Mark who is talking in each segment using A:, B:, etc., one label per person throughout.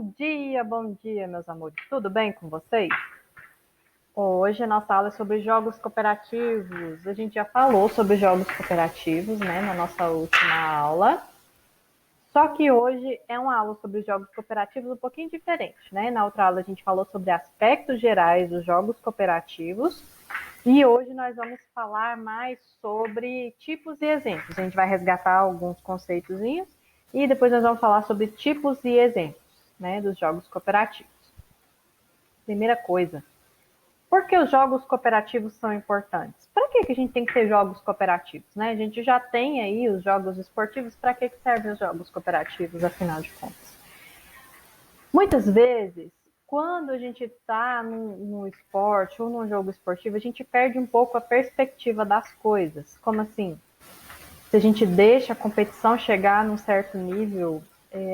A: Bom dia, meus amores. Tudo bem com vocês? Hoje a nossa aula é sobre jogos cooperativos. A gente já falou sobre jogos cooperativos, né, na nossa última aula. Só que hoje é uma aula sobre jogos cooperativos um pouquinho diferente, né? Na outra aula a gente falou sobre aspectos gerais dos jogos cooperativos. E hoje nós vamos falar mais sobre tipos e exemplos. A gente vai resgatar alguns conceitozinhos e depois nós vamos falar sobre tipos e exemplos, né, dos jogos cooperativos. Primeira coisa, por que os jogos cooperativos são importantes? Para que a gente tem que ter jogos cooperativos, né? A gente já tem aí os jogos esportivos, para que servem os jogos cooperativos, afinal de contas? Muitas vezes, quando a gente está no esporte ou num jogo esportivo, a gente perde um pouco a perspectiva das coisas. Como assim? Se a gente deixa a competição chegar num certo nível,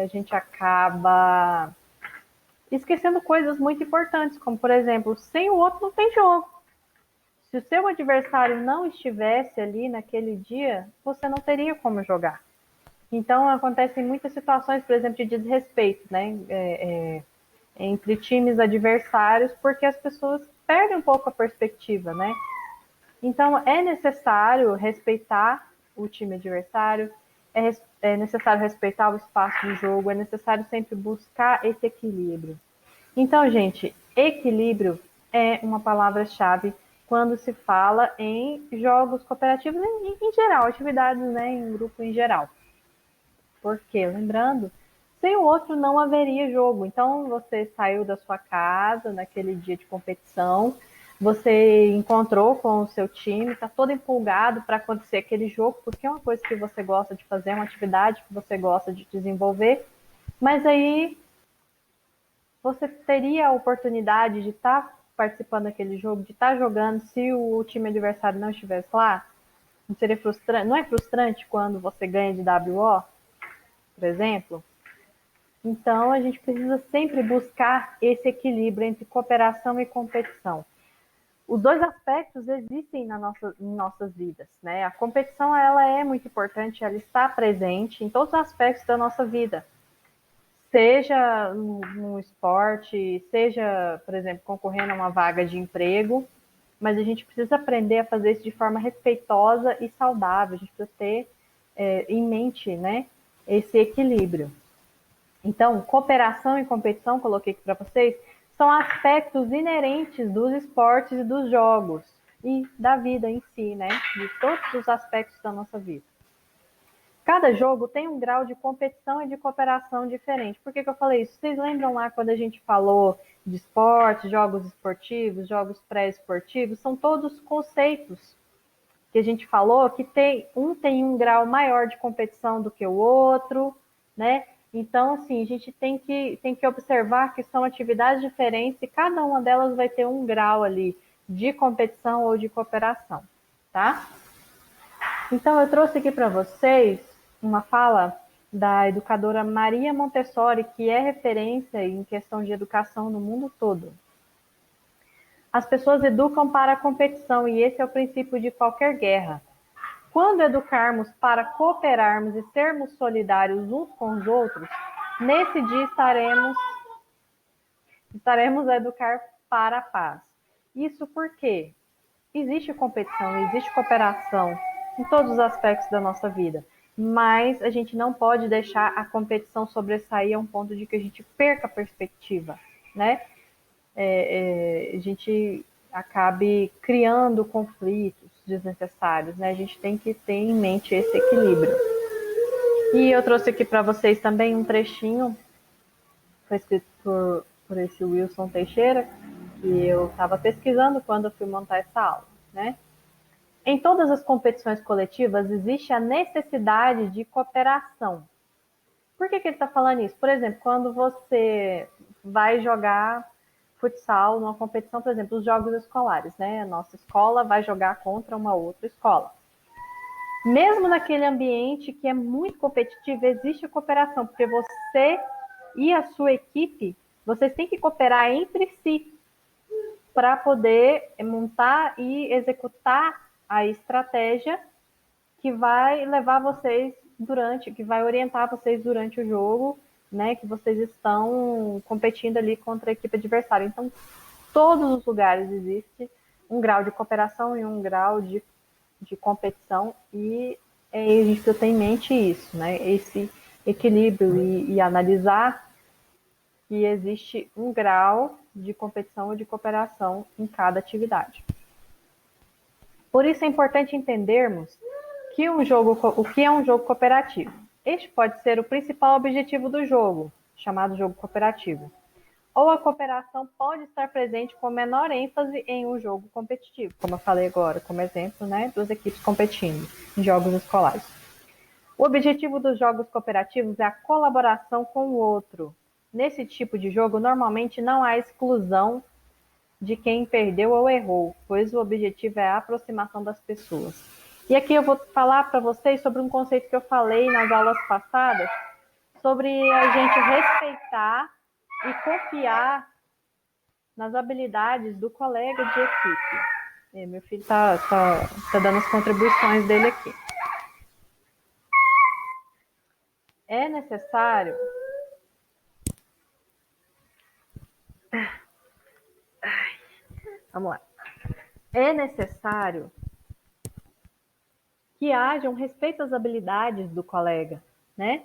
A: a gente acaba esquecendo coisas muito importantes, como, por exemplo, sem o outro não tem jogo. Se o seu adversário não estivesse ali naquele dia, você não teria como jogar. Então, acontecem muitas situações, por exemplo, de desrespeito, né? Entre times adversários, porque as pessoas perdem um pouco a perspectiva, né? Então, é necessário respeitar o time adversário, é necessário respeitar o espaço de jogo, é necessário sempre buscar esse equilíbrio. Então, gente, equilíbrio é uma palavra-chave quando se fala em jogos cooperativos em geral, atividades, né, em grupo em geral. Porque, lembrando, sem o outro não haveria jogo. Então, você saiu da sua casa naquele dia de competição, você encontrou com o seu time, está todo empolgado para acontecer aquele jogo, porque é uma coisa que você gosta de fazer, é uma atividade que você gosta de desenvolver, mas aí você teria a oportunidade de estar participando daquele jogo, de estar jogando, se o time adversário não estivesse lá? Não seria frustrante? Não é frustrante quando você ganha de WO, por exemplo? Então, a gente precisa sempre buscar esse equilíbrio entre cooperação e competição. Os dois aspectos existem em nossas vidas, né? A competição, ela é muito importante, ela está presente em todos os aspectos da nossa vida. Seja no esporte, seja, por exemplo, concorrendo a uma vaga de emprego, mas a gente precisa aprender a fazer isso de forma respeitosa e saudável. A gente precisa ter em mente, né, esse equilíbrio. Então, cooperação e competição, coloquei aqui para vocês, são aspectos inerentes dos esportes e dos jogos e da vida em si, né, de todos os aspectos da nossa vida. Cada jogo tem um grau de competição e de cooperação diferente. Por que eu falei isso? Vocês lembram lá quando a gente falou de esporte, jogos esportivos, jogos pré-esportivos? São todos conceitos que a gente falou que tem um grau maior de competição do que o outro, né? Então, assim, a gente tem que observar que são atividades diferentes e cada uma delas vai ter um grau ali de competição ou de cooperação, tá? Então, eu trouxe aqui para vocês uma fala da educadora Maria Montessori, que é referência em questão de educação no mundo todo. As pessoas educam para a competição e esse é o princípio de qualquer guerra. Quando educarmos para cooperarmos e sermos solidários uns com os outros, nesse dia estaremos a educar para a paz. Isso porque existe competição, existe cooperação em todos os aspectos da nossa vida, mas a gente não pode deixar a competição sobressair a um ponto de que a gente perca a perspectiva, né? A gente acabe criando conflitos desnecessários, né? A gente tem que ter em mente esse equilíbrio. E eu trouxe aqui para vocês também um trechinho, foi escrito por esse Wilson Teixeira, que eu estava pesquisando quando eu fui montar essa aula, né? Em todas as competições coletivas existe a necessidade de cooperação. Por que ele está falando isso? Por exemplo, quando você vai jogar futsal numa competição, por exemplo, os jogos escolares, né? A nossa escola vai jogar contra uma outra escola. Mesmo naquele ambiente que é muito competitivo, existe a cooperação, porque você e a sua equipe, vocês têm que cooperar entre si para poder montar e executar a estratégia que vai levar vocês que vai orientar vocês durante o jogo né, que vocês estão competindo ali contra a equipe adversária. Então, todos os lugares existe um grau de cooperação e um grau de competição, e a gente precisa ter em mente isso, né, esse equilíbrio e analisar que existe um grau de competição ou de cooperação em cada atividade. Por isso é importante entendermos o que é um jogo cooperativo. Este pode ser o principal objetivo do jogo, chamado jogo cooperativo. Ou a cooperação pode estar presente com menor ênfase em um jogo competitivo, como eu falei agora, como exemplo, né, duas equipes competindo em jogos escolares. O objetivo dos jogos cooperativos é a colaboração com o outro. Nesse tipo de jogo, normalmente não há exclusão de quem perdeu ou errou, pois o objetivo é a aproximação das pessoas. E aqui eu vou falar para vocês sobre um conceito que eu falei nas aulas passadas, sobre a gente respeitar e confiar nas habilidades do colega de equipe. E meu filho tá dando as contribuições dele aqui. É necessário vamos lá. É necessário que haja um respeito às habilidades do colega, né?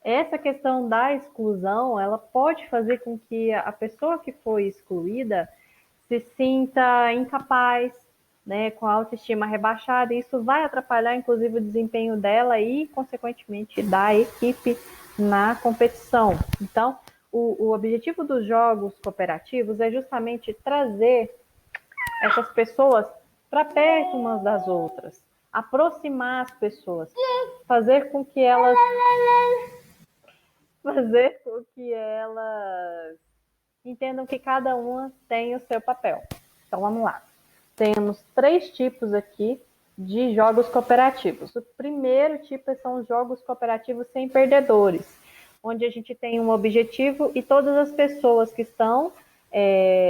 A: Essa questão da exclusão, ela pode fazer com que a pessoa que foi excluída se sinta incapaz, né, com a autoestima rebaixada, e isso vai atrapalhar, inclusive, o desempenho dela e, consequentemente, da equipe na competição. Então, o objetivo dos jogos cooperativos é justamente trazer essas pessoas para perto umas das outras, aproximar as pessoas, fazer com que elas entendam que cada uma tem o seu papel. Então vamos lá. Temos 3 tipos aqui de jogos cooperativos. O primeiro tipo são os jogos cooperativos sem perdedores, onde a gente tem um objetivo e todas as pessoas que estão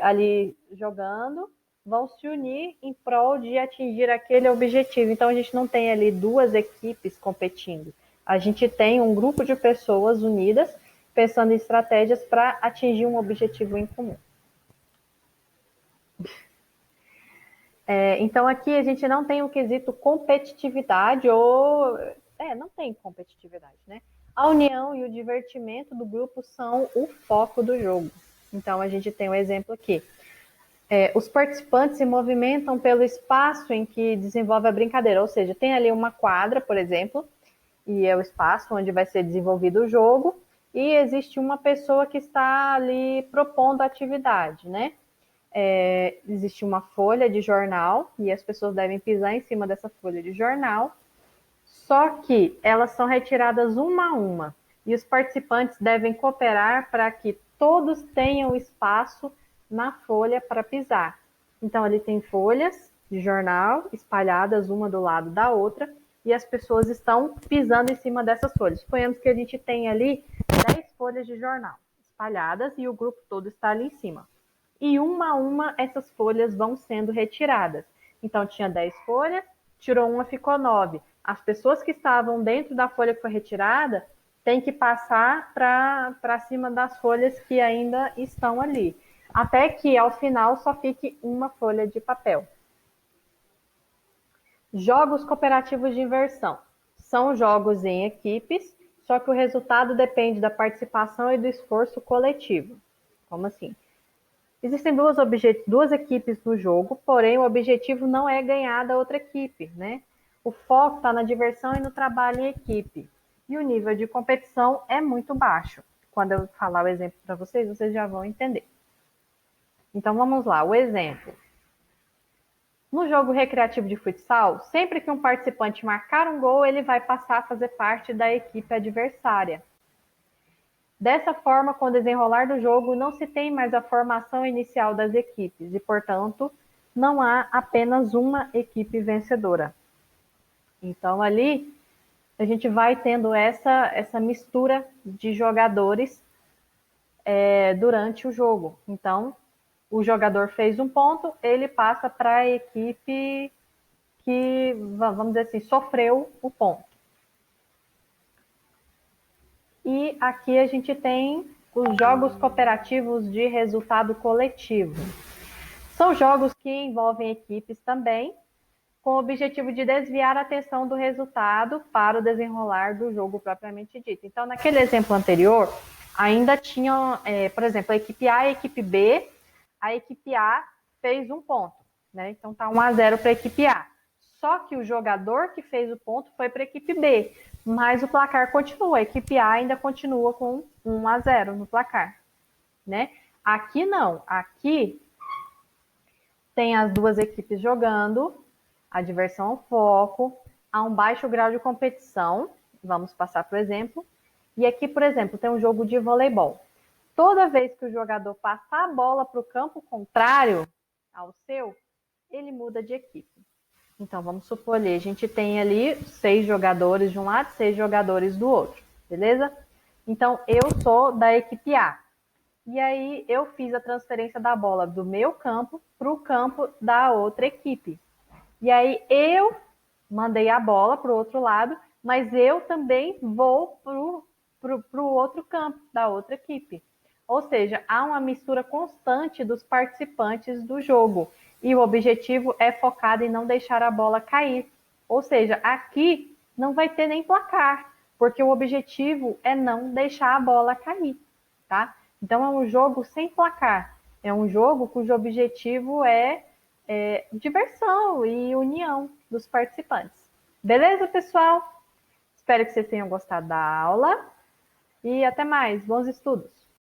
A: ali jogando vão se unir em prol de atingir aquele objetivo. Então a gente não tem ali 2 equipes competindo. A gente tem um grupo de pessoas unidas pensando em estratégias para atingir um objetivo em comum. Então aqui a gente não tem o quesito competitividade ou... não tem competitividade, né? A união e o divertimento do grupo são o foco do jogo. Então a gente tem um exemplo aqui. Os participantes se movimentam pelo espaço em que desenvolve a brincadeira, ou seja, tem ali uma quadra, por exemplo, e é o espaço onde vai ser desenvolvido o jogo, e existe uma pessoa que está ali propondo a atividade, né? Existe uma folha de jornal e as pessoas devem pisar em cima dessa folha de jornal, só que elas são retiradas uma a uma e os participantes devem cooperar para que todos tenham espaço na folha para pisar. Então, ali tem folhas de jornal espalhadas uma do lado da outra e as pessoas estão pisando em cima dessas folhas. Suponhamos que a gente tem ali 10 folhas de jornal espalhadas e o grupo todo está ali em cima. E uma a uma essas folhas vão sendo retiradas. Então tinha 10 folhas, tirou uma, ficou 9. As pessoas que estavam dentro da folha que foi retirada têm que passar para cima das folhas que ainda estão ali, até que ao final só fique uma folha de papel. Jogos cooperativos de inversão. São jogos em equipes, só que o resultado depende da participação e do esforço coletivo. Como assim? Existem duas equipes no jogo, porém o objetivo não é ganhar da outra equipe, né? O foco está na diversão e no trabalho em equipe. E o nível de competição é muito baixo. Quando eu falar o exemplo para vocês, vocês já vão entender. Então vamos lá, o exemplo. No jogo recreativo de futsal, sempre que um participante marcar um gol, ele vai passar a fazer parte da equipe adversária. Dessa forma, com o desenrolar do jogo, não se tem mais a formação inicial das equipes e, portanto, não há apenas uma equipe vencedora. Então, ali, a gente vai tendo essa mistura de jogadores durante o jogo. Então, o jogador fez um ponto, ele passa para a equipe que, vamos dizer assim, sofreu o ponto. E aqui a gente tem os jogos cooperativos de resultado coletivo. São jogos que envolvem equipes também, com o objetivo de desviar a atenção do resultado para o desenrolar do jogo propriamente dito. Então, naquele exemplo anterior, ainda tinham, por exemplo, a equipe A e a equipe B. A equipe A fez um ponto, né? Então tá 1-0 para a equipe A. Só que o jogador que fez o ponto foi para a equipe B, mas o placar continua. A equipe A ainda continua com 1-0 no placar, né? Aqui não. Aqui tem as duas equipes jogando, a diversão ao foco, há um baixo grau de competição. Vamos passar para o exemplo. E aqui, por exemplo, tem um jogo de voleibol. Toda vez que o jogador passar a bola para o campo contrário ao seu, ele muda de equipe. Então, vamos supor ali, a gente tem ali 6 jogadores de um lado, 6 jogadores do outro, beleza? Então, eu sou da equipe A. E aí, eu fiz a transferência da bola do meu campo para o campo da outra equipe. E aí, eu mandei a bola para o outro lado, mas eu também vou para o outro campo da outra equipe. Ou seja, há uma mistura constante dos participantes do jogo. E o objetivo é focado em não deixar a bola cair. Ou seja, aqui não vai ter nem placar, porque o objetivo é não deixar a bola cair, tá? Então é um jogo sem placar. É um jogo cujo objetivo é diversão e união dos participantes. Beleza, pessoal? Espero que vocês tenham gostado da aula e até mais. Bons estudos!